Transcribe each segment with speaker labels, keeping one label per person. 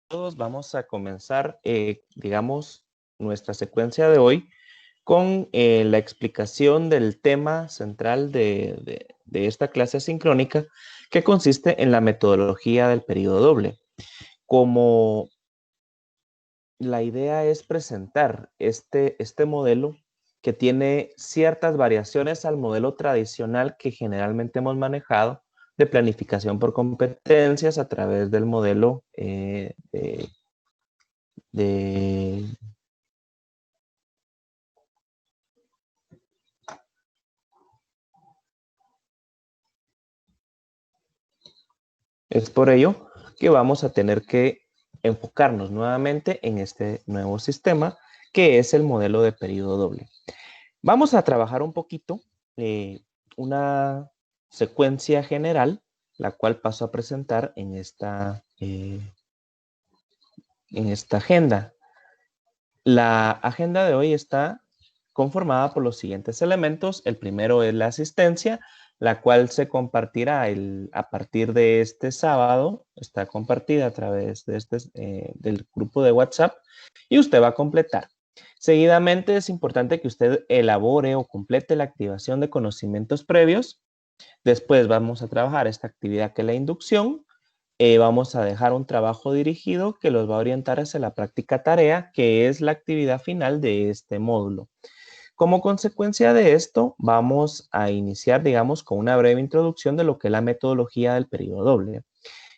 Speaker 1: Todos vamos a comenzar, digamos, nuestra secuencia de hoy con la explicación del tema central de esta clase sincrónica que consiste en la metodología del periodo doble. Como la idea es presentar este modelo que tiene ciertas variaciones al modelo tradicional que generalmente hemos manejado de planificación por competencias a través del modelo de Es por ello que vamos a tener que enfocarnos nuevamente en este nuevo sistema que es el modelo de periodo doble. Vamos a trabajar un poquito una secuencia general, la cual paso a presentar en esta agenda. La agenda de hoy está conformada por los siguientes elementos. El primero es la asistencia, la cual se compartirá a partir de este sábado. Está compartida a través de del grupo de WhatsApp y usted va a completar. Seguidamente es importante que usted elabore o complete la activación de conocimientos previos. Después vamos a trabajar esta actividad que es la inducción. Vamos a dejar un trabajo dirigido que los va a orientar hacia la práctica tarea, que es la actividad final de este módulo. Como consecuencia de esto, vamos a iniciar, digamos, con una breve introducción de lo que es la metodología del periodo doble.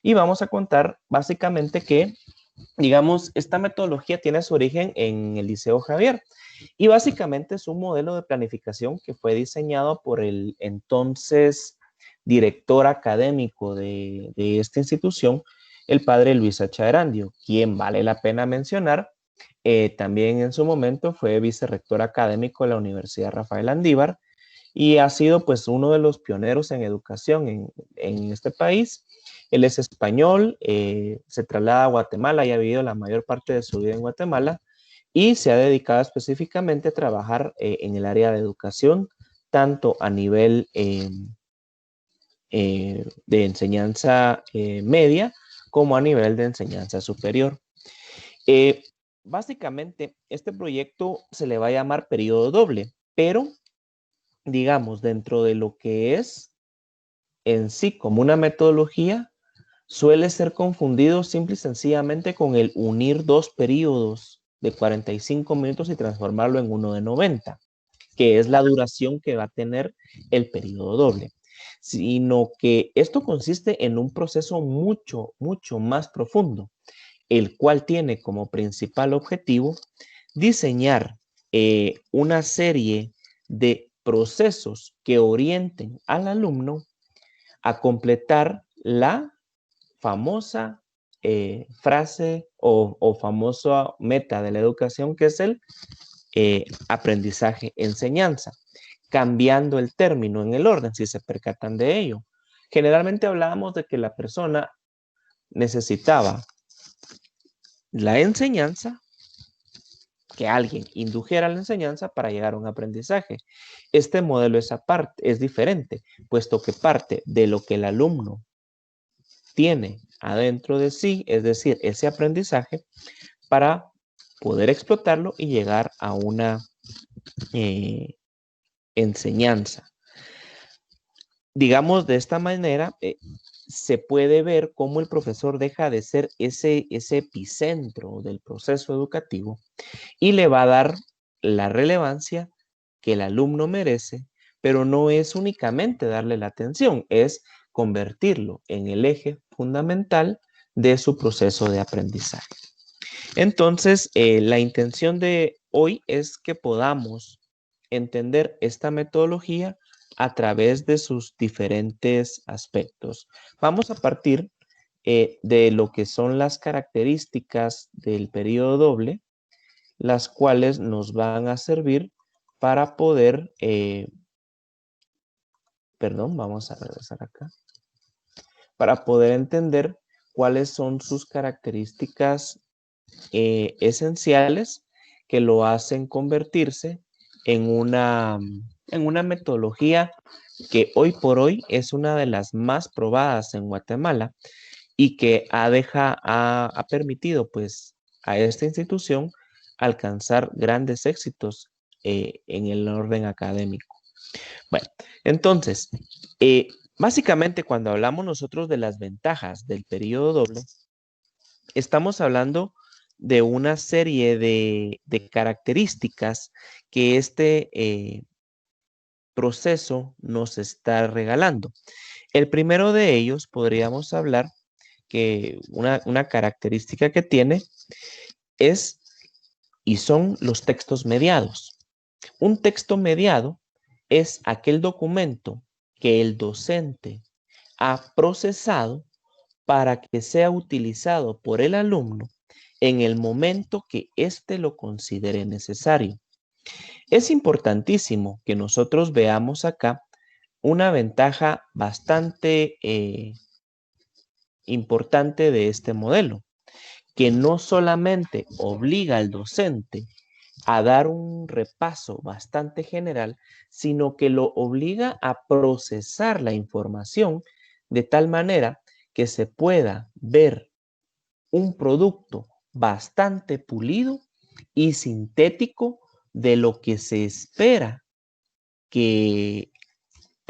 Speaker 1: Y vamos a contar básicamente que, digamos, esta metodología tiene su origen en el Liceo Javier. Y básicamente es un modelo de planificación que fue diseñado por el entonces director académico de esta institución, el padre Luis Erandio, quien vale la pena mencionar, también en su momento fue vicerrector académico de la Universidad Rafael Andívar y ha sido pues uno de los pioneros en educación en este país. Él es español, se traslada a Guatemala y ha vivido la mayor parte de su vida en Guatemala y se ha dedicado específicamente a trabajar en el área de educación, tanto a nivel de enseñanza media como a nivel de enseñanza superior. Eh, Básicamente, este proyecto se le va a llamar periodo doble, pero digamos, dentro de lo que es en sí como una metodología, suele ser confundido simple y sencillamente con el unir dos periodos de 45 minutos y transformarlo en uno de 90, que es la duración que va a tener el periodo doble, sino que esto consiste en un proceso mucho, mucho más profundo, el cual tiene como principal objetivo diseñar una serie de procesos que orienten al alumno a completar la famosa frase o famosa meta de la educación, que es el aprendizaje-enseñanza, cambiando el término en el orden, si se percatan de ello. Generalmente hablábamos de que la persona necesitaba la enseñanza, que alguien indujera la enseñanza para llegar a un aprendizaje. Este modelo es aparte, es diferente, puesto que parte de lo que el alumno tiene adentro de sí, es decir, ese aprendizaje, para poder explotarlo y llegar a una enseñanza. Digamos, de esta manera, se puede ver cómo el profesor deja de ser ese epicentro del proceso educativo y le va a dar la relevancia que el alumno merece, pero no es únicamente darle la atención, es convertirlo en el eje fundamental de su proceso de aprendizaje. Entonces, la intención de hoy es que podamos entender esta metodología a través de sus diferentes aspectos. Vamos a partir de lo que son las características del periodo doble, las cuales nos van a servir para poder, vamos a regresar acá, para poder entender cuáles son sus características esenciales que lo hacen convertirse en una metodología que hoy por hoy es una de las más probadas en Guatemala y que ha permitido pues a esta institución alcanzar grandes éxitos en el orden académico. Bueno, entonces, eh, básicamente cuando hablamos nosotros de las ventajas del periodo doble, estamos hablando de una serie de características que este proceso nos está regalando. El primero de ellos podríamos hablar que una característica que tiene es y son los textos mediados. Un texto mediado es aquel documento que el docente ha procesado para que sea utilizado por el alumno en el momento que éste lo considere necesario. Es importantísimo que nosotros veamos acá una ventaja bastante importante de este modelo, que no solamente obliga al docente a dar un repaso bastante general, sino que lo obliga a procesar la información de tal manera que se pueda ver un producto bastante pulido y sintético de lo que se espera que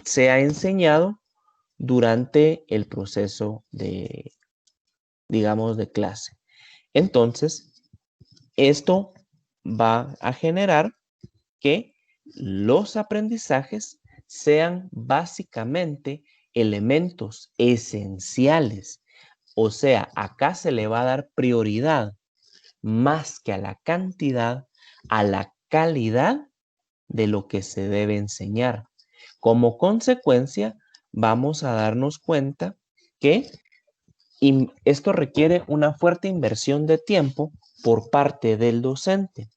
Speaker 1: sea enseñado durante el proceso de, digamos, de clase. Entonces, esto va a generar que los aprendizajes sean básicamente elementos esenciales. O sea, acá se le va a dar prioridad más que a la cantidad, a la calidad de lo que se debe enseñar. Como consecuencia, vamos a darnos cuenta que esto requiere una fuerte inversión de tiempo por parte del docente,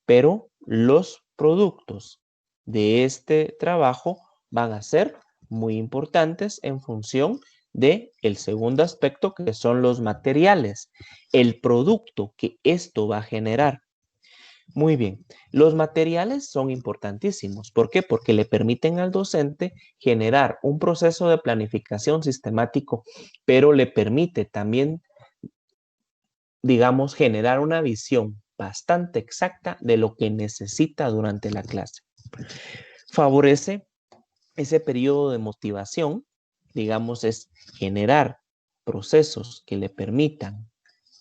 Speaker 1: pero los productos de este trabajo van a ser muy importantes en función de el segundo aspecto, que son los materiales, el producto que esto va a generar. Muy bien, los materiales son importantísimos. ¿Por qué? Porque le permiten al docente generar un proceso de planificación sistemático, pero le permite también, digamos, generar una visión bastante exacta de lo que necesita durante la clase. Favorece ese periodo de motivación, digamos, es generar procesos que le permitan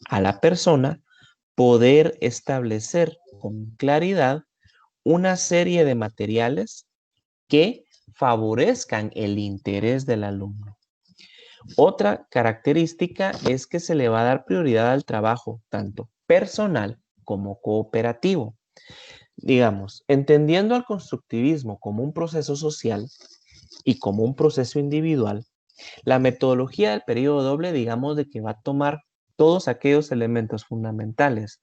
Speaker 1: a la persona poder establecer con claridad una serie de materiales que favorezcan el interés del alumno. Otra característica es que se le va a dar prioridad al trabajo, tanto personal como cooperativo. Digamos, entendiendo al constructivismo como un proceso social y como un proceso individual, la metodología del periodo doble, digamos, de que va a tomar todos aquellos elementos fundamentales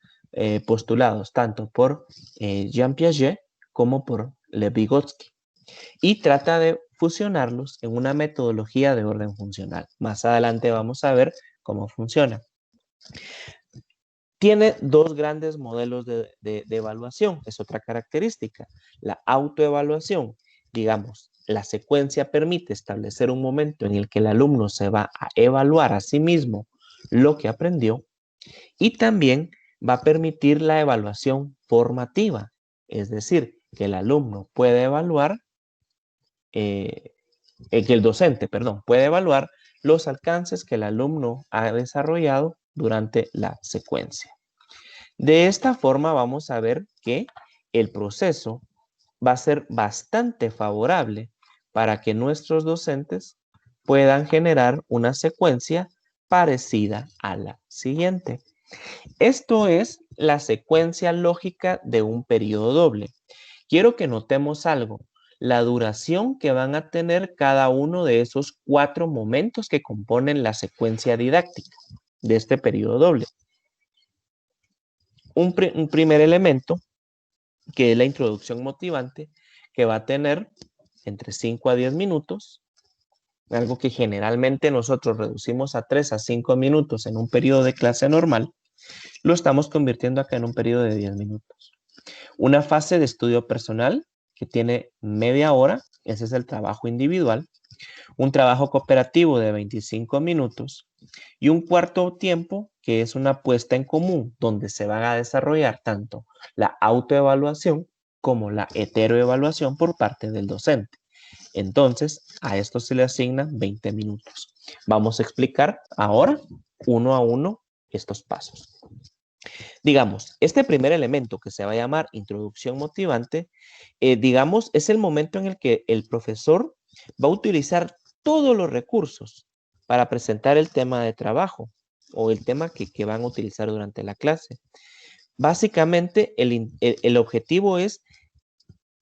Speaker 1: postulados tanto por Jean Piaget como por Lev Vygotsky y trata de fusionarlos en una metodología de orden funcional. Más adelante vamos a ver cómo funciona. Tiene dos grandes modelos de evaluación, es otra característica. La autoevaluación, digamos, la secuencia permite establecer un momento en el que el alumno se va a evaluar a sí mismo lo que aprendió y también va a permitir la evaluación formativa, es decir, que el alumno puede evaluar, que el docente, perdón, puede evaluar los alcances que el alumno ha desarrollado durante la secuencia. De esta forma vamos a ver que el proceso va a ser bastante favorable para que nuestros docentes puedan generar una secuencia parecida a la siguiente. Esto es la secuencia lógica de un periodo doble. Quiero que notemos algo, la duración que van a tener cada uno de esos 4 momentos que componen la secuencia didáctica de este periodo doble. Un primer elemento, que es la introducción motivante, que va a tener entre 5 a 10 minutos, algo que generalmente nosotros reducimos a 3 a 5 minutos en un periodo de clase normal, lo estamos convirtiendo acá en un periodo de 10 minutos. Una fase de estudio personal que tiene media hora, ese es el trabajo individual. un trabajo cooperativo de 25 minutos y un cuarto tiempo que es una puesta en común donde se van a desarrollar tanto la autoevaluación como la heteroevaluación por parte del docente. Entonces, a esto se le asignan 20 minutos. Vamos a explicar ahora uno a uno estos pasos. Digamos, este primer elemento que se va a llamar introducción motivante, digamos, es el momento en el que el profesor va a utilizar todos los recursos para presentar el tema de trabajo o el tema que van a utilizar durante la clase. Básicamente, el objetivo es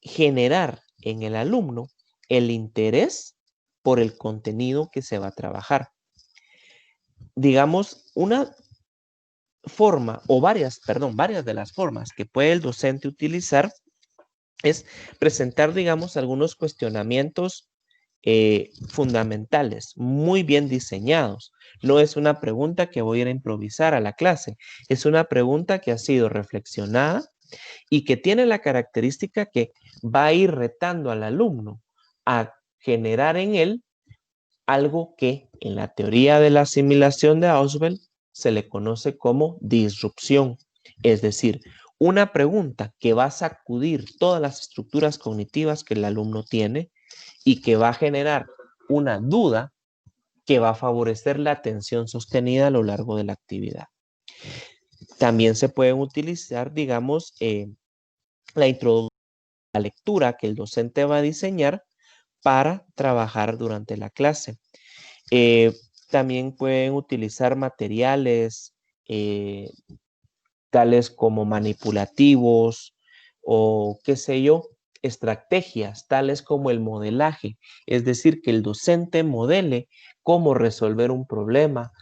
Speaker 1: generar en el alumno el interés por el contenido que se va a trabajar. Digamos, una forma o varias de las formas que puede el docente utilizar es presentar, digamos, algunos cuestionamientos fundamentales, muy bien diseñados. No es una pregunta que voy a ir a improvisar a la clase, es una pregunta que ha sido reflexionada y que tiene la característica que va a ir retando al alumno a generar en él algo que en la teoría de la asimilación de Ausubel se le conoce como disrupción, es decir, una pregunta que va a sacudir todas las estructuras cognitivas que el alumno tiene y que va a generar una duda que va a favorecer la atención sostenida a lo largo de la actividad. También se pueden utilizar, digamos, la introducción a la lectura que el docente va a diseñar para trabajar durante la clase. También pueden utilizar materiales tales como manipulativos o qué sé yo, estrategias tales como el modelaje, es decir, que el docente modele cómo resolver un problema,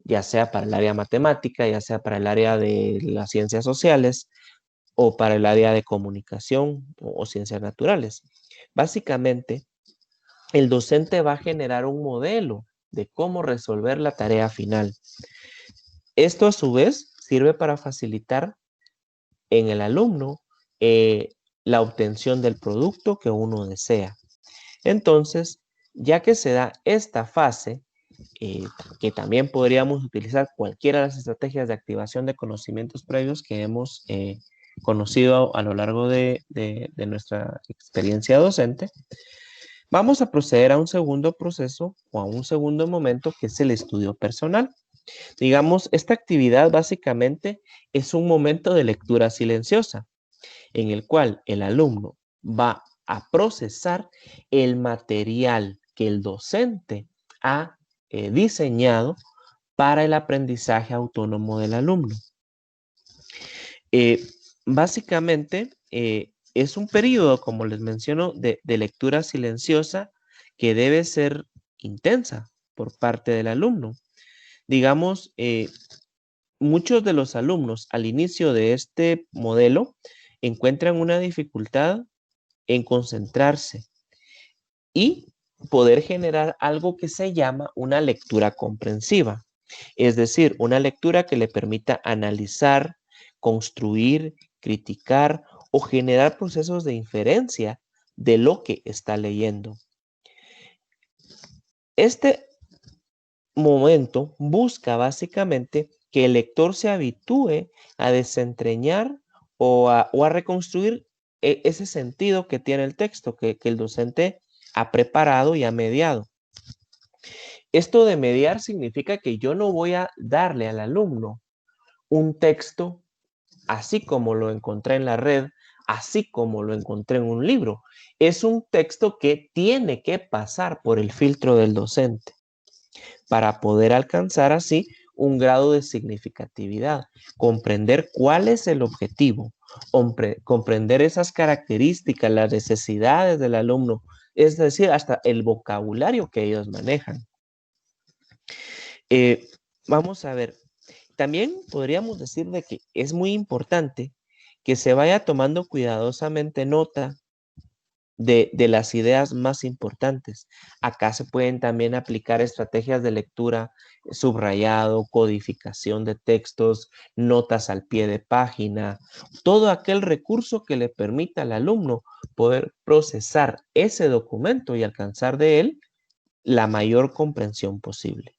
Speaker 1: ya sea para el área matemática, ya sea para el área de las ciencias sociales o para el área de comunicación o ciencias naturales. Básicamente, el docente va a generar un modelo de cómo resolver la tarea final. Esto a su vez sirve para facilitar en el alumno la obtención del producto que uno desea. Entonces, ya que se da esta fase, que también podríamos utilizar cualquiera de las estrategias de activación de conocimientos previos que hemos conocido a lo largo de nuestra experiencia docente, vamos a proceder a un segundo proceso o a un segundo momento que es el estudio personal. Digamos, esta actividad básicamente es un momento de lectura silenciosa en el cual el alumno va a procesar el material que el docente ha diseñado para el aprendizaje autónomo del alumno. Básicamente, es un periodo, como les menciono, de lectura silenciosa que debe ser intensa por parte del alumno. Digamos, muchos de los alumnos al inicio de este modelo encuentran una dificultad en concentrarse y poder generar algo que se llama una lectura comprensiva, es decir, una lectura que le permita analizar, construir, criticar o generar procesos de inferencia de lo que está leyendo. Este momento busca básicamente que el lector se habitúe a desentrañar o a reconstruir ese sentido que tiene el texto que el docente ha preparado y ha mediado. Esto de mediar significa que yo no voy a darle al alumno un texto así como lo encontré en la red, así como lo encontré en un libro. Es un texto que tiene que pasar por el filtro del docente para poder alcanzar así un grado de significatividad, comprender cuál es el objetivo, comprender esas características, las necesidades del alumno, es decir, hasta el vocabulario que ellos manejan. Vamos a ver, también podríamos decir de que es muy importante que se vaya tomando cuidadosamente nota de las ideas más importantes. Acá se pueden también aplicar estrategias de lectura, subrayado, codificación de textos, notas al pie de página, todo aquel recurso que le permita al alumno poder procesar ese documento y alcanzar de él la mayor comprensión posible.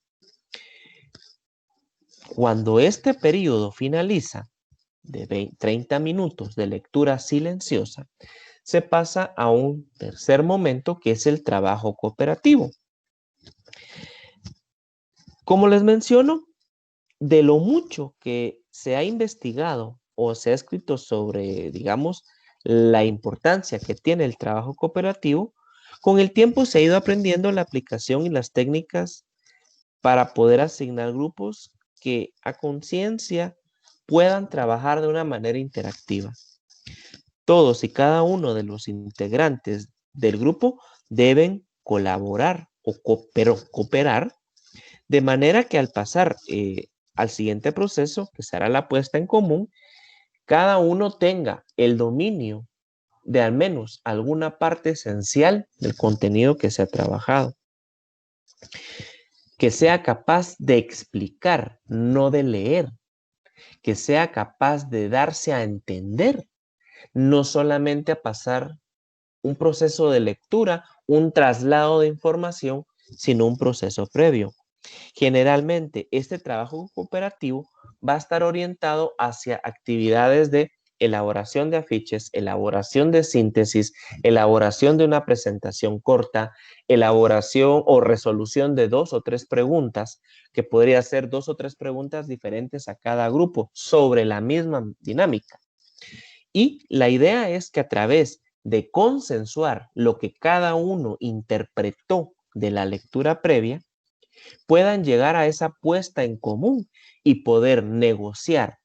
Speaker 1: Cuando este periodo finaliza, de 30 minutos de lectura silenciosa, se pasa a un tercer momento que es el trabajo cooperativo. Como les menciono, de lo mucho que se ha investigado o se ha escrito sobre, digamos, la importancia que tiene el trabajo cooperativo, con el tiempo se ha ido aprendiendo la aplicación y las técnicas para poder asignar grupos que a conciencia puedan trabajar de una manera interactiva. Todos y cada uno de los integrantes del grupo deben colaborar o cooperar de manera que al pasar al siguiente proceso, que será la puesta en común, cada uno tenga el dominio de al menos alguna parte esencial del contenido que se ha trabajado. Que sea capaz de explicar, no de leer. Que sea capaz de darse a entender, no solamente a pasar un proceso de lectura, un traslado de información, sino un proceso previo. Generalmente, este trabajo cooperativo va a estar orientado hacia actividades de elaboración de afiches, elaboración de síntesis, elaboración de una presentación corta, elaboración o resolución de 2 o 3 preguntas, que podría ser 2 o 3 preguntas diferentes a cada grupo sobre la misma dinámica. Y la idea es que a través de consensuar lo que cada uno interpretó de la lectura previa, puedan llegar a esa puesta en común y poder negociar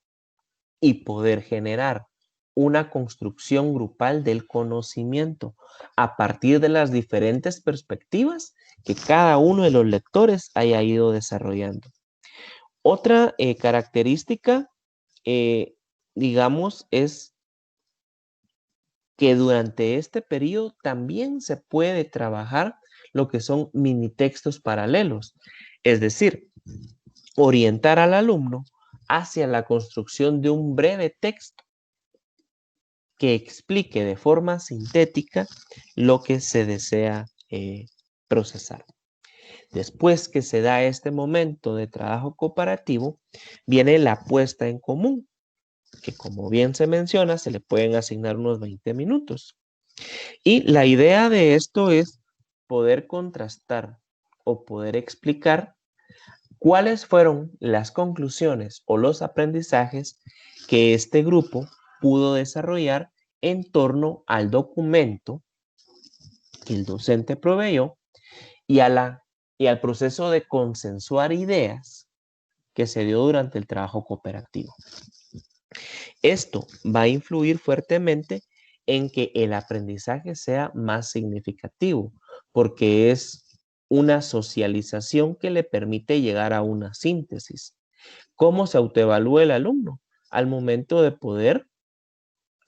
Speaker 1: y poder generar una construcción grupal del conocimiento a partir de las diferentes perspectivas que cada uno de los lectores haya ido desarrollando. Otra característica, digamos, es que durante este periodo también se puede trabajar lo que son mini textos paralelos, es decir, orientar al alumno hacia la construcción de un breve texto que explique de forma sintética lo que se desea procesar. Después que se da este momento de trabajo cooperativo, viene la puesta en común, que como bien se menciona, se le pueden asignar unos 20 minutos. Y la idea de esto es poder contrastar o poder explicar cuáles fueron las conclusiones o los aprendizajes que este grupo pudo desarrollar en torno al documento que el docente proveyó y, y al proceso de consensuar ideas que se dio durante el trabajo cooperativo. Esto va a influir fuertemente en que el aprendizaje sea más significativo, porque es una socialización que le permite llegar a una síntesis. ¿Cómo se autoevalúa el alumno? Al momento de poder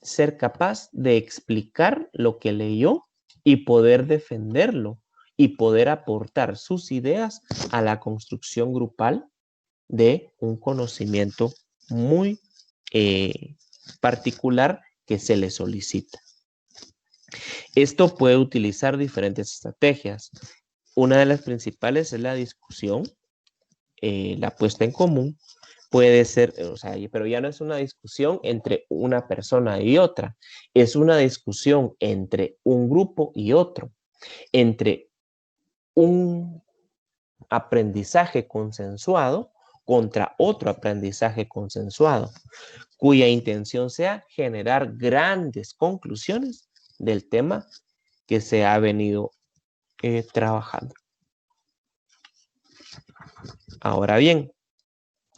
Speaker 1: ser capaz de explicar lo que leyó y poder defenderlo y poder aportar sus ideas a la construcción grupal de un conocimiento muy particular que se le solicita. Esto puede utilizar diferentes estrategias. Una de las principales es la discusión, la puesta en común. Puede ser, o sea, pero ya no es una discusión entre una persona y otra, es una discusión entre un grupo y otro, entre un aprendizaje consensuado contra otro aprendizaje consensuado, cuya intención sea generar grandes conclusiones del tema que se ha venido trabajando. Ahora bien,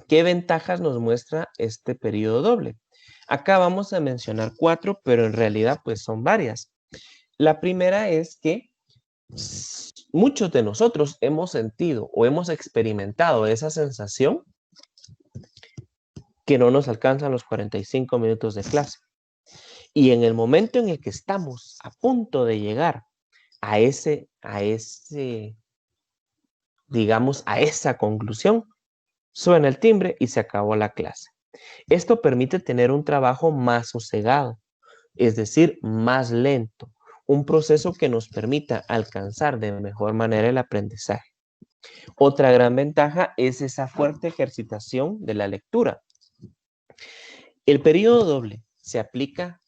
Speaker 1: ¿qué ventajas nos muestra este periodo doble? Acá vamos a mencionar 4, pero en realidad pues son varias. La primera es que muchos de nosotros hemos sentido o hemos experimentado esa sensación que no nos alcanzan los 45 minutos de clase. Y en el momento en el que estamos a punto de llegar a digamos, a esa conclusión, suena el timbre y se acabó la clase. Esto permite tener un trabajo más sosegado, es decir, más lento, un proceso que nos permita alcanzar de mejor manera el aprendizaje. Otra gran ventaja es esa fuerte ejercitación de la lectura. El periodo doble se aplica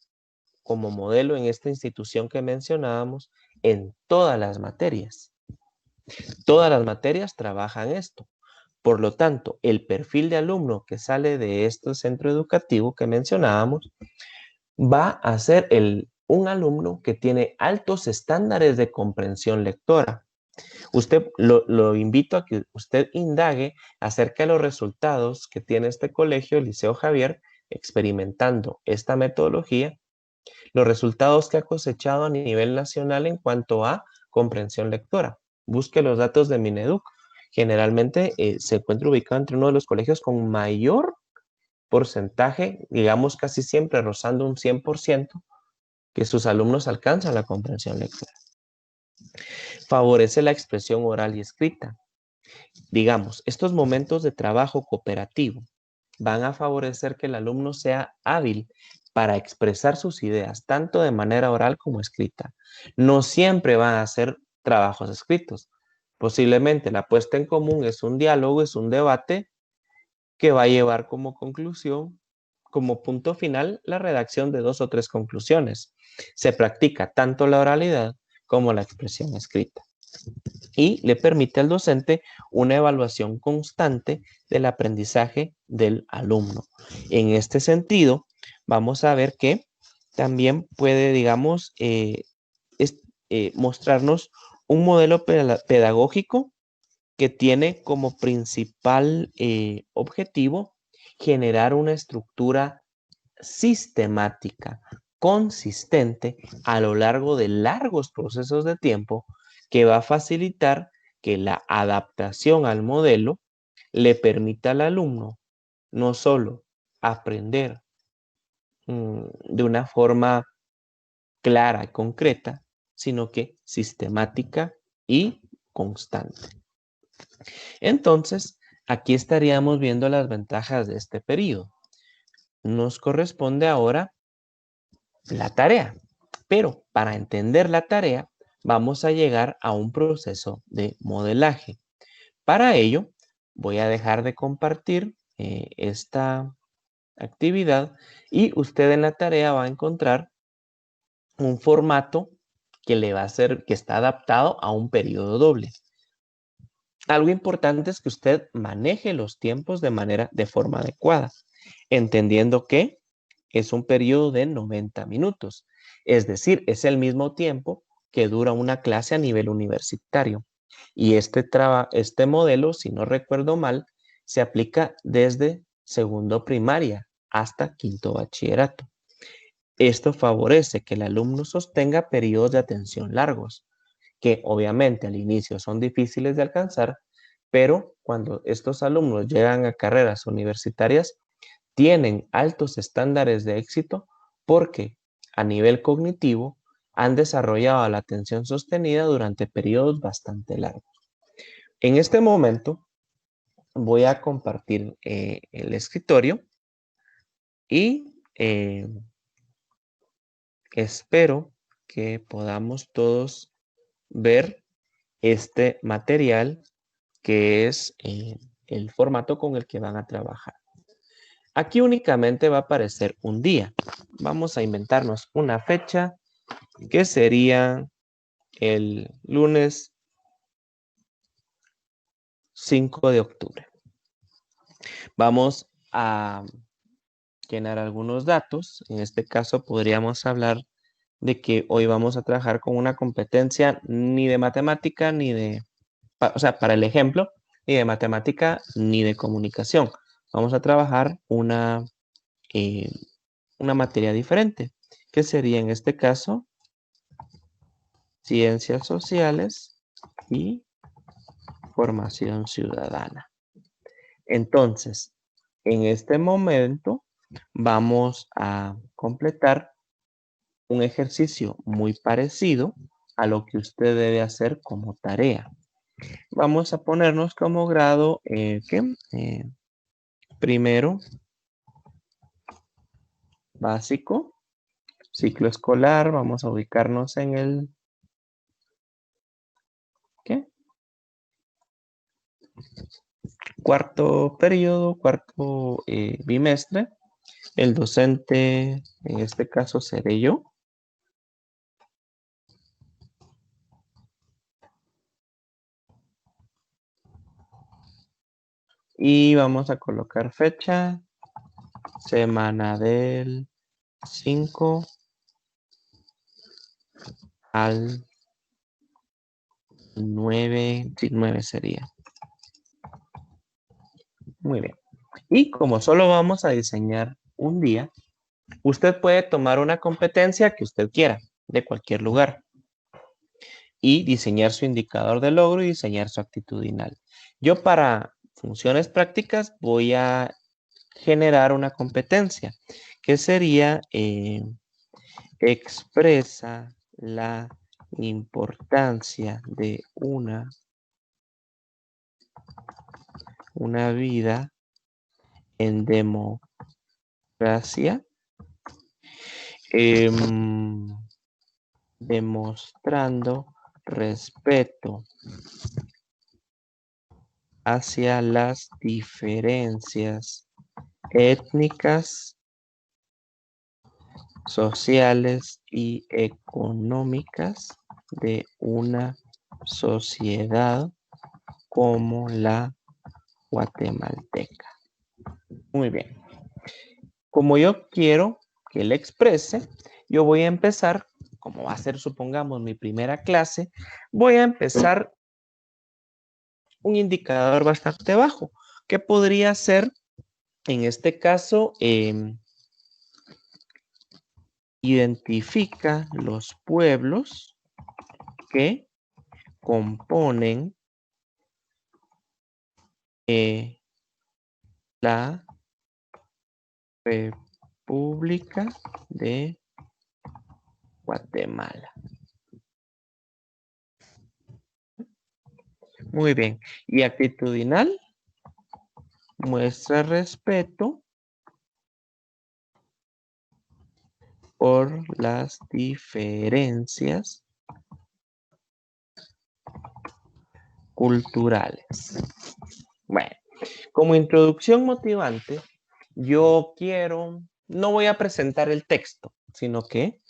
Speaker 1: como modelo en esta institución que mencionábamos en todas las materias. Todas las materias trabajan esto. Por lo tanto, el perfil de alumno que sale de este centro educativo que mencionábamos va a ser un alumno que tiene altos estándares de comprensión lectora. Usted lo invito a que usted indague acerca de los resultados que tiene este colegio, el Liceo Javier, experimentando esta metodología, los resultados que ha cosechado a nivel nacional en cuanto a comprensión lectora. Busque los datos de Mineduc. Generalmente se encuentra ubicado entre uno de los colegios con mayor porcentaje, digamos casi siempre rozando un 100%, que sus alumnos alcanzan la comprensión lectora. Favorece la expresión oral y escrita. Digamos, estos momentos de trabajo cooperativo van a favorecer que el alumno sea hábil para expresar sus ideas, tanto de manera oral como escrita. No siempre van a ser trabajos escritos. Posiblemente la puesta en común es un diálogo, es un debate que va a llevar como conclusión, como punto final, la redacción de 2 o 3 conclusiones. Se practica tanto la oralidad como la expresión escrita. Y le permite al docente una evaluación constante del aprendizaje del alumno. En este sentido, vamos a ver que también puede, digamos, mostrarnos un modelo pedagógico que tiene como principal objetivo generar una estructura sistemática, consistente a lo largo de largos procesos de tiempo que va a facilitar que la adaptación al modelo le permita al alumno no solo aprender de una forma clara y concreta, sino que sistemática y constante. Entonces, aquí estaríamos viendo las ventajas de este periodo. Nos corresponde ahora la tarea, pero para entender la tarea vamos a llegar a un proceso de modelaje. Para ello, voy a dejar de compartir esta actividad y usted en la tarea va a encontrar un formato que le va a ser, que está adaptado a un periodo doble. Algo importante es que usted maneje los tiempos de forma adecuada, entendiendo que es un periodo de 90 minutos. Es decir, es el mismo tiempo que dura una clase a nivel universitario. Y este modelo, si no recuerdo mal, se aplica desde segundo primaria hasta quinto bachillerato. Esto favorece que el alumno sostenga periodos de atención largos, que obviamente al inicio son difíciles de alcanzar, pero cuando estos alumnos llegan a carreras universitarias, tienen altos estándares de éxito porque a nivel cognitivo han desarrollado la atención sostenida durante periodos bastante largos. En este momento voy a compartir el escritorio y espero que podamos todos ver este material que es el formato con el que van a trabajar. Aquí únicamente va a aparecer un día. Vamos a inventarnos una fecha que sería el lunes 5 de octubre. Vamos a llenar algunos datos. En este caso podríamos hablar de que hoy vamos a trabajar con una competencia ni de matemática ni de, o sea, para el ejemplo, ni de matemática ni de comunicación. Vamos a trabajar una materia diferente, que sería en este caso ciencias sociales y formación ciudadana. Entonces, en este momento vamos a completar un ejercicio muy parecido a lo que usted debe hacer como tarea. Vamos a ponernos como grado primero básico ciclo escolar, vamos a ubicarnos en el, ¿qué? Cuarto periodo, cuarto bimestre. El docente, en este caso, seré yo. Y vamos a colocar fecha, semana del 5 al 9, sí, 9 sería. Muy bien. Y como solo vamos a diseñar un día, usted puede tomar una competencia que usted quiera, de cualquier lugar, y diseñar su indicador de logro y diseñar su actitudinal. Yo para funciones prácticas voy a generar una competencia, que sería expresa la importancia de una vida en democracia, demostrando respeto hacia las diferencias étnicas, sociales y económicas de una sociedad como la guatemalteca. Muy bien. Como yo quiero que él exprese, yo voy a empezar, como va a ser, supongamos, mi primera clase, voy a empezar un indicador bastante bajo, que podría ser, en este caso, identifica los pueblos que componen la República de Guatemala. Muy bien. Y actitudinal, muestra respeto por las diferencias culturales. Bueno, como introducción motivante, yo quiero, no voy a presentar el texto, sino que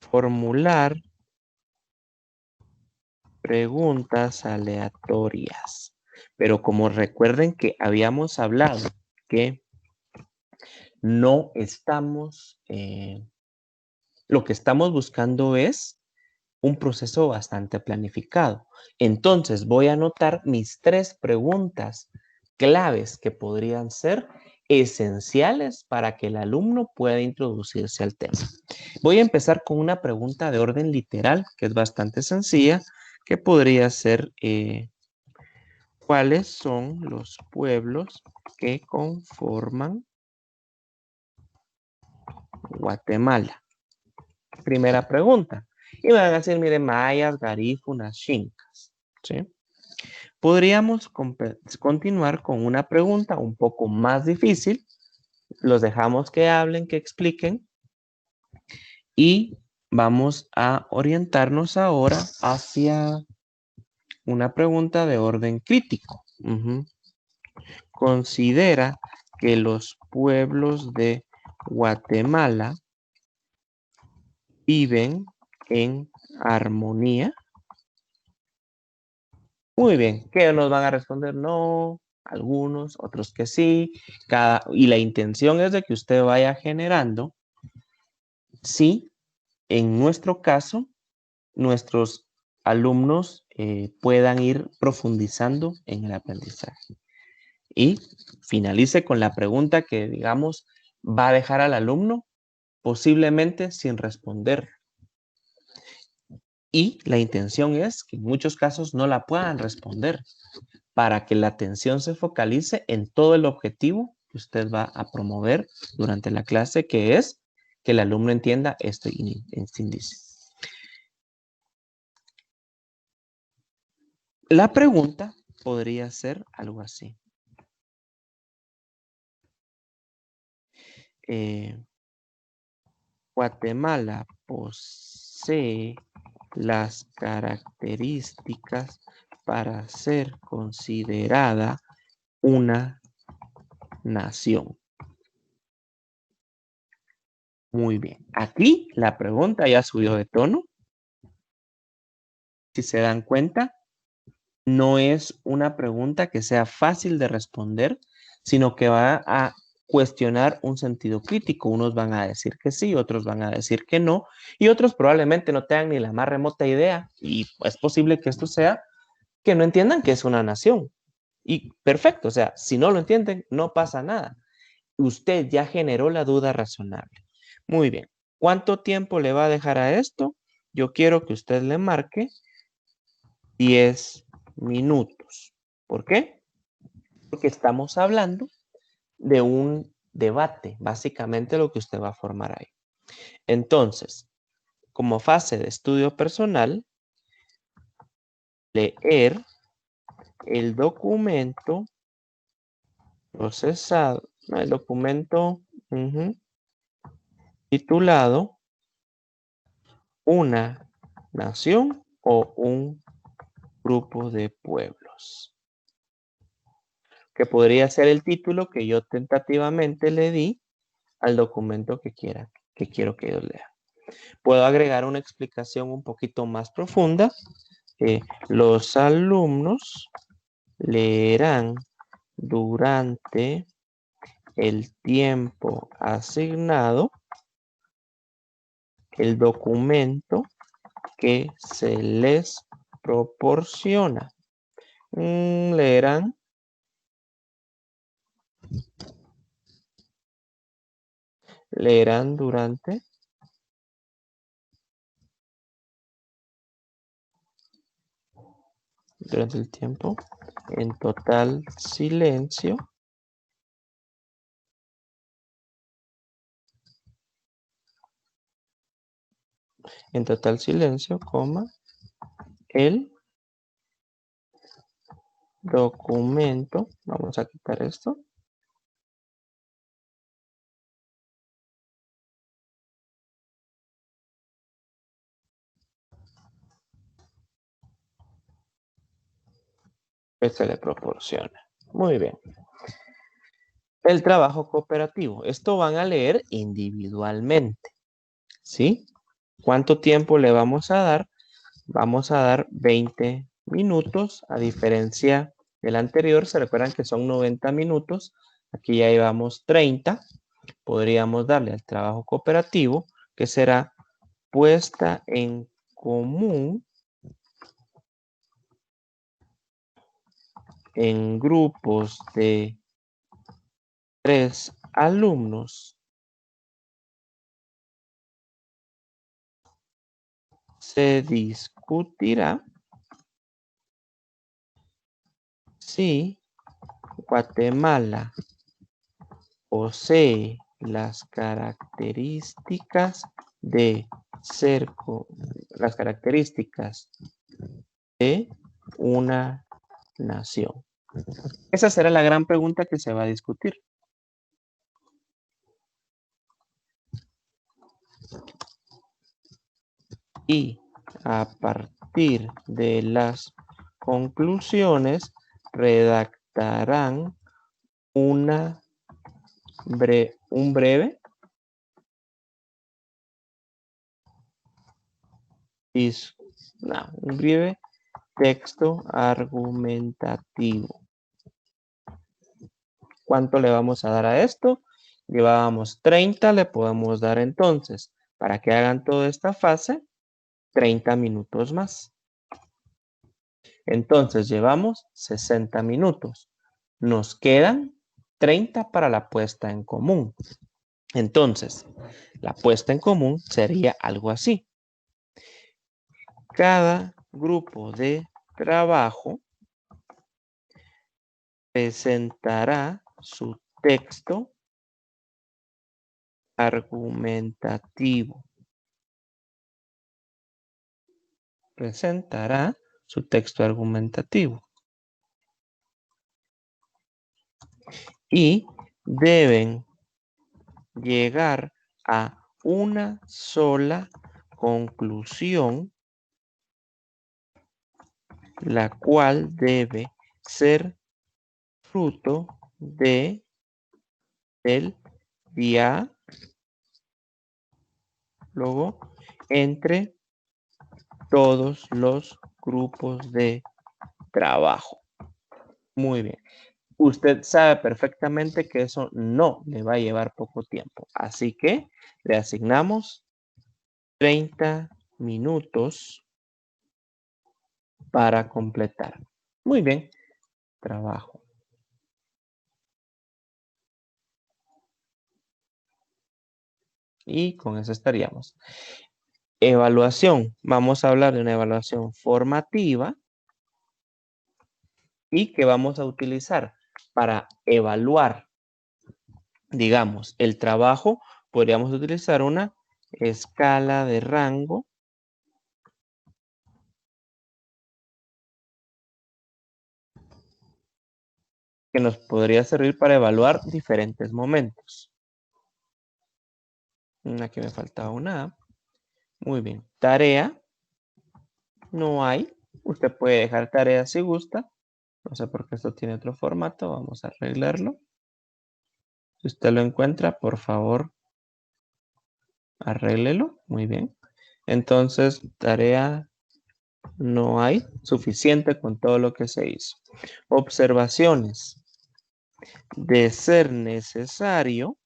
Speaker 1: formular preguntas aleatorias. Pero como recuerden que habíamos hablado que no estamos, lo que estamos buscando es un proceso bastante planificado. Entonces voy a anotar mis 3 preguntas claves que podrían ser esenciales para que el alumno pueda introducirse al tema. Voy a empezar con una pregunta de orden literal, que es bastante sencilla, que podría ser, ¿cuáles son los pueblos que conforman Guatemala? Primera pregunta. Y me van a decir, mire, mayas, garífunas, xincas, ¿sí? Podríamos continuar con una pregunta un poco más difícil. Los dejamos que hablen, que expliquen. Y vamos a orientarnos ahora hacia una pregunta de orden crítico. Considera que los pueblos de Guatemala viven en armonía. Muy bien, ¿qué nos van a responder? No, algunos, otros que sí. Y la intención es de que usted vaya generando, sí, en nuestro caso, nuestros alumnos puedan ir profundizando en el aprendizaje. Y finalice con la pregunta que, digamos, va a dejar al alumno posiblemente sin responder. Y la intención es que en muchos casos no la puedan responder para que la atención se focalice en todo el objetivo que usted va a promover durante la clase, que es que el alumno entienda este índice. La pregunta podría ser algo así. Guatemala posee las características para ser considerada una nación. Muy bien. Aquí la pregunta ya subió de tono. Si se dan cuenta, no es una pregunta que sea fácil de responder, sino que va a cuestionar un sentido crítico. Unos van a decir que sí, otros van a decir que no, y otros probablemente no tengan ni la más remota idea, y es posible que esto sea que no entiendan que es una nación. Y perfecto, o sea, si no lo entienden, no pasa nada. Usted ya generó la duda razonable. Muy bien. ¿Cuánto tiempo le va a dejar a esto? Yo quiero que usted le marque 10 minutos. ¿Por qué? Porque estamos hablando de un debate, básicamente lo que usted va a formar ahí. Entonces, como fase de estudio personal, leer el documento procesado, el documento titulado Una nación o un grupo de pueblos, que podría ser el título que yo tentativamente le di al documento que quiero que ellos lean. Puedo agregar una explicación un poquito más profunda. Los alumnos leerán durante el tiempo asignado el documento que se les proporciona. Leerán durante el tiempo en total silencio coma, el documento, vamos a quitar esto, que se le proporciona. Muy bien. El trabajo cooperativo. Esto van a leer individualmente, ¿sí? ¿Cuánto tiempo le vamos a dar? Vamos a dar 20 minutos, a diferencia del anterior. Se recuerdan que son 90 minutos. Aquí ya llevamos 30. Podríamos darle al trabajo cooperativo, que será puesta en común en grupos de 3 alumnos. Se discutirá si Guatemala posee las características de una nación. Esa será la gran pregunta que se va a discutir. Y a partir de las conclusiones redactarán un breve texto argumentativo. ¿Cuánto le vamos a dar a esto? Llevábamos 30, le podemos dar entonces, para que hagan toda esta fase, 30 minutos más. Entonces llevamos 60 minutos. Nos quedan 30 para la puesta en común. Entonces, la puesta en común sería algo así. Cada grupo de trabajo presentará su texto argumentativo. Presentará su texto argumentativo. Y deben llegar a una sola conclusión, la cual debe ser fruto del diálogo entre todos los grupos de trabajo. Muy bien. Usted sabe perfectamente que eso no le va a llevar poco tiempo. Así que le asignamos 30 minutos para completar. Muy bien. Trabajo. Y con eso estaríamos. Evaluación. Vamos a hablar de una evaluación formativa y que vamos a utilizar para evaluar, digamos, el trabajo. Podríamos utilizar una escala de rango que nos podría servir para evaluar diferentes momentos. Aquí me faltaba una A. Muy bien. Tarea. No hay. Usted puede dejar tarea si gusta. No sé por qué esto tiene otro formato. Vamos a arreglarlo. Si usted lo encuentra, por favor, arréglelo. Muy bien. Entonces, tarea no hay. Suficiente con todo lo que se hizo. Observaciones. De ser necesario,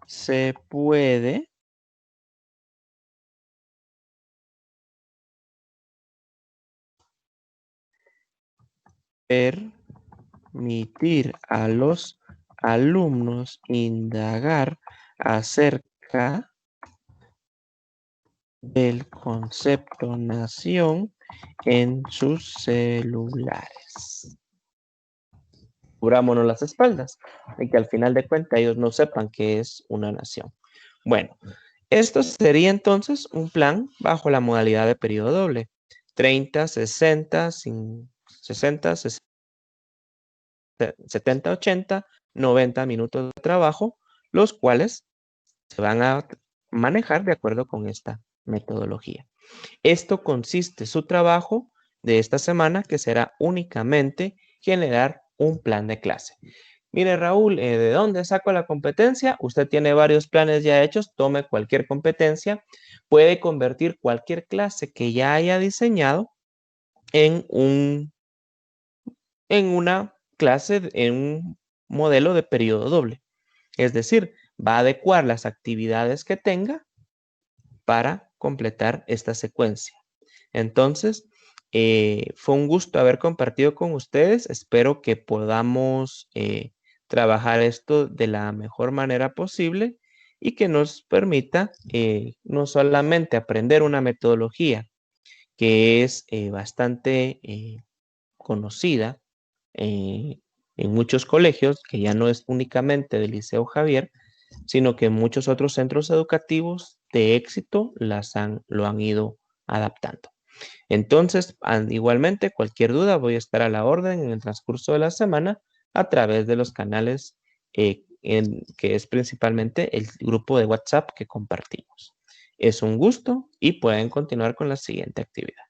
Speaker 1: se puede permitir a los alumnos indagar acerca del concepto nación en sus celulares. Cubrámonos las espaldas y que al final de cuentas ellos no sepan qué es una nación. Bueno, esto sería entonces un plan bajo la modalidad de periodo doble. 30, 60, 60, 70, 80, 90 minutos de trabajo, los cuales se van a manejar de acuerdo con esta metodología. Esto consiste su trabajo de esta semana, que será únicamente generar un plan de clase. Mire, Raúl, ¿de dónde saco la competencia? Usted tiene varios planes ya hechos, tome cualquier competencia, puede convertir cualquier clase que ya haya diseñado en una clase, en un modelo de periodo doble. Es decir, va a adecuar las actividades que tenga para completar esta secuencia. Entonces, fue un gusto haber compartido con ustedes. Espero que podamos trabajar esto de la mejor manera posible y que nos permita no solamente aprender una metodología que es bastante conocida en muchos colegios, que ya no es únicamente del Liceo Javier, sino que muchos otros centros educativos de éxito lo han ido adaptando. Entonces, igualmente, cualquier duda voy a estar a la orden en el transcurso de la semana a través de los canales que es principalmente el grupo de WhatsApp que compartimos. Es un gusto y pueden continuar con la siguiente actividad.